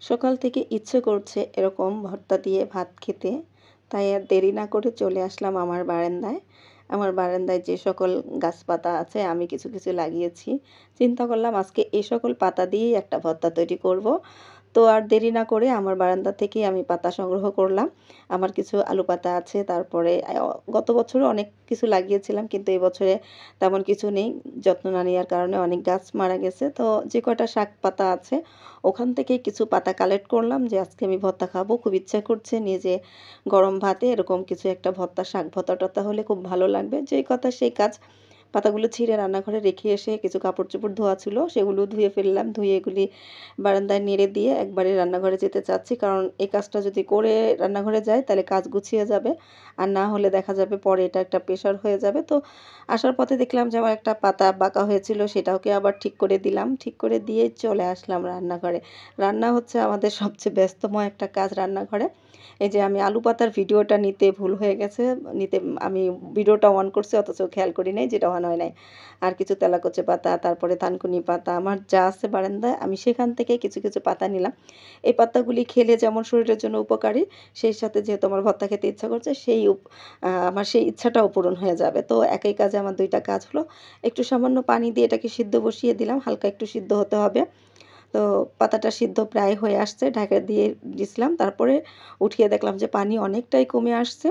সকাল থেকে ইচ্ছে করছে এরকম ভর্তা দিয়ে ভাত খেতে, তাই আর দেরি না করে চলে আসলাম আমার বারান্দায়। আমার বারান্দায় যে সকল গাছপাতা আছে আমি কিছু কিছু লাগিয়েছি। চিন্তা করলাম আজকে এই সকল পাতা দিয়েই একটা ভর্তা তৈরি করব। তো আর দেরি না করে আমার বারান্দা থেকেই আমি পাতা সংগ্রহ করলাম। আমার কিছু আলু পাতা আছে, তারপরে গত বছরও অনেক কিছু লাগিয়েছিলাম, কিন্তু এই বছরে তেমন কিছু নেই। যত্ন না নেওয়ার কারণে অনেক গাছ মারা গেছে। তো যে কয়টা শাক পাতা আছে ওখান থেকে কিছু পাতা কালেক্ট করলাম, যে আজকে আমি ভর্তা খাবো। খুব ইচ্ছা করছে নিজে গরম ভাতে এরকম কিছু একটা ভর্তা, শাক ভর্তা টর্তা হলে খুব ভালো লাগবে। যেই কথা সেই কাজ, পাতাগুলো ছিঁড়ে রান্নাঘরে রেখে এসে কিছু কাপড় চোপড় ধোয়া ছিল সেগুলো ধুয়ে ফেললাম। ধুয়ে এগুলি বারান্দায় নেড়ে দিয়ে একবারে রান্নাঘরে যেতে চাচ্ছি, কারণ এই কাজটা যদি করে রান্নাঘরে যাই তাহলে কাজ গুছিয়ে যাবে, আর না হলে দেখা যাবে পরে এটা একটা প্রেশার হয়ে যাবে। তো আসার পথে দেখলাম যে আমার একটা পাতা বাঁকা হয়েছিল, সেটাকে আবার ঠিক করে দিলাম। ঠিক করে দিয়ে চলে আসলাম রান্নাঘরে। রান্না হচ্ছে আমাদের সবচেয়ে ব্যস্তময় একটা কাজ রান্নাঘরে। এই যে আমি আলু পাতার ভিডিওটা নিতে ভুল হয়ে গেছে, নিতে আমি ভিডিওটা অন করছি অথচ খেয়াল করি নাই যেটা অন হয় নাই। আর কিছু তেলাকুচা পাতা, তারপরে থানকুনি পাতা, আমার যা আছে বারান্দায় আমি সেখান থেকে কিছু কিছু পাতা নিলাম। এই পাতাগুলি খেলে যেমন শরীরের জন্য উপকারী, সেই সাথে যেহেতু আমার ভর্তা খেতে ইচ্ছা করছে আমার সেই ইচ্ছাটাও পূরণ হয়ে যাবে। তো একই কাজে আমার দুইটা কাজ হলো। একটু সামান্য পানি দিয়ে এটাকে সিদ্ধ বসিয়ে দিলাম, হালকা একটু সিদ্ধ হতে হবে। তো পাতাটা সিদ্ধ প্রায় হয়ে আসছে, ঢাকা দিয়ে দিছিলাম। তারপরে উঠিয়ে দেখলাম যে পানি অনেকটাই কমে আসছে।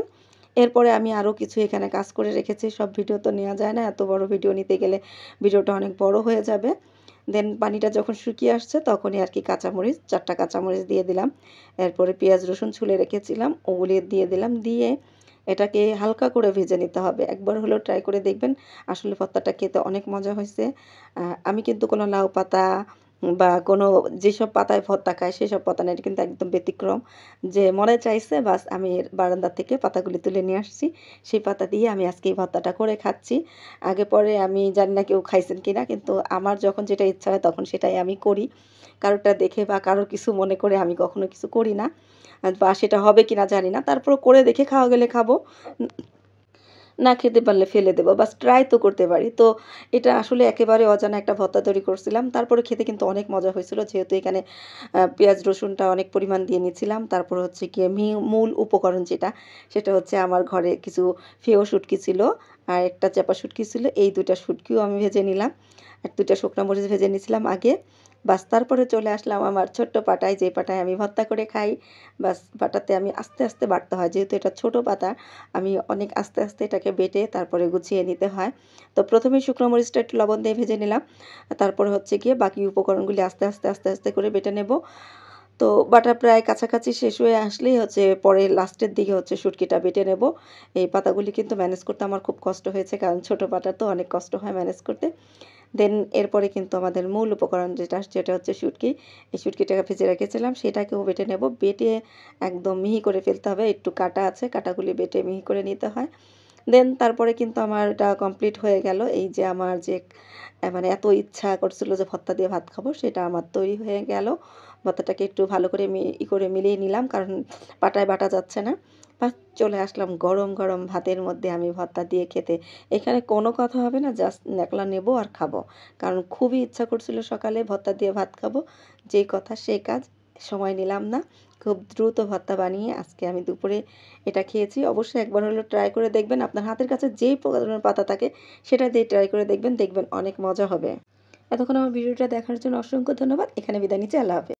এরপরে আমি আরও কিছু এখানে কাজ করে রেখেছি। সব ভিডিও তো নেওয়া যায় না, এত বড় ভিডিও নিতে গেলে ভিডিওটা অনেক বড় হয়ে যাবে। দেন পানিটা যখন শুকিয়ে আসছে তখনই আর কি কাঁচামরিচ, 4টা কাঁচামরিচ দিয়ে দিলাম। এরপরে পেঁয়াজ রসুন ছুলে রেখেছিলাম ওগুলি দিয়ে দিলাম। দিয়ে এটাকে হালকা করে ভেজে নিতে হবে। একবার হলেও ট্রাই করে দেখবেন, আসলে ভর্তাটা খেতে অনেক মজা হয়েছে। আমি কিন্তু কোনো লাউ পাতা বা কোনো যেসব পাতায় ভর্তা খায় সেসব পাতা না, এটা কিন্তু একদম ব্যতিক্রম। যে মনে চাইছে বাস আমি বারান্দা থেকে পাতাগুলি তুলে নিয়ে আসছি, সেই পাতা দিয়ে আমি আজকে এই ভর্তাটা করে খাচ্ছি। আগে পরে আমি জানি না কেউ খাইছেন কিনা, কিন্তু আমার যখন যেটা ইচ্ছা হয় তখন সেটাই আমি করি। কারোরটা দেখে বা কারোর কিছু মনে করে আমি কখনো কিছু করি না, বা সেটা হবে কিনা জানি না। তারপর করে দেখে খাওয়া গেলে খাবো, না খেতে পারলে ফেলে দেবো, বাস ট্রাই তো করতে পারি। তো এটা আসলে একেবারে অজানা একটা ভর্তা তৈরি করছিলাম। তারপরে খেতে কিন্তু অনেক মজা হয়েছিল, যেহেতু এখানে পেঁয়াজ রসুনটা অনেক পরিমাণ দিয়ে নিয়েছিলাম। তারপর হচ্ছে গিয়ে মূল উপকরণ যেটা, সেটা হচ্ছে আমার ঘরে কিছু ফেও শুটকি ছিল আর একটা চাপা শুটকি ছিল। এই 2টা শুটকিও আমি ভেজে নিলাম, আর 2টা শুকনো মরিচ ভেজে নিয়েছিলাম আগে। বাস তারপরে চলে আসলাম আমার ছোট্ট পাটায়, যে পাটায় আমি ভর্তা করে খাই। বাস পাটাতে আমি আস্তে আস্তে বাটতে হয়, যেহেতু এটা ছোট পাতা, আমি অনেক আস্তে আস্তে এটাকে বেটে তারপরে গুছিয়ে নিতে হয়। তো প্রথমেই শুকনো মরিচটা একটু লবণ দিয়ে ভেজে নিলাম, তারপরে হচ্ছে গিয়ে বাকি উপকরণগুলি আস্তে আস্তে আস্তে আস্তে করে বেটে নেব। তো বাটা প্রায় কাছাকাছি শেষ হয়ে আসলেই হচ্ছে পরে লাস্টের দিকে হচ্ছে শুটকিটা বেটে নেব। এই পাতাগুলি কিন্তু ম্যানেজ করতে আমার খুব কষ্ট হয়েছে, কারণ ছোট পাতা তো অনেক কষ্ট হয় ম্যানেজ করতে। দেন এরপরে কিন্তু আমাদের মূল উপকরণ যেটা, সেটা হচ্ছে শুটকি। এই শুটকিটাকে ভেজে রেখেছিলাম সেটাকেও বেটে নেব। বেটে একদম মিহি করে ফেলতে হবে, একটু কাটা আছে, কাটাগুলি বেটে মিহি করে নিতে হয়। দেন তারপরে কিন্তু আমার এটা কমপ্লিট হয়ে গেল। এই যে আমার যে মানে এত ইচ্ছা করছিল যে ভর্তা দিয়ে ভাত খাবো, সেটা আমার তৈরি হয়ে গেল। ভর্তাটাকে একটু ভালো করে মিলিয়ে নিলাম, কারণ পাটায় বাটা যাচ্ছে না। বাস চলে আসলাম গরম গরম ভাতের মধ্যে আমি ভর্তা দিয়ে খেতে। এখানে কোনো কথা হবে না, জাস্ট ন্যাকলা নেব আর খাবো, কারণ খুবই ইচ্ছা করছিল সকালে ভর্তা দিয়ে ভাত খাবো। যেই কথা সেই কাজ, সময় নিলাম না, খুব দ্রুত ভর্তা বানিয়ে আজকে আমি দুপুরে এটা খেয়েছি। অবশ্যই একবার হলেও ট্রাই করে দেখবেন, আপনার হাতের কাছে যেই ধরনের পাতা থাকে সেটা দিয়ে ট্রাই করে দেখবেন, দেখবেন অনেক মজা হবে। এতক্ষণ আমার ভিডিওটা দেখার জন্য অসংখ্য ধন্যবাদ। এখানে বিদায় নিচ্ছি। আল্লাহ হাফেজ।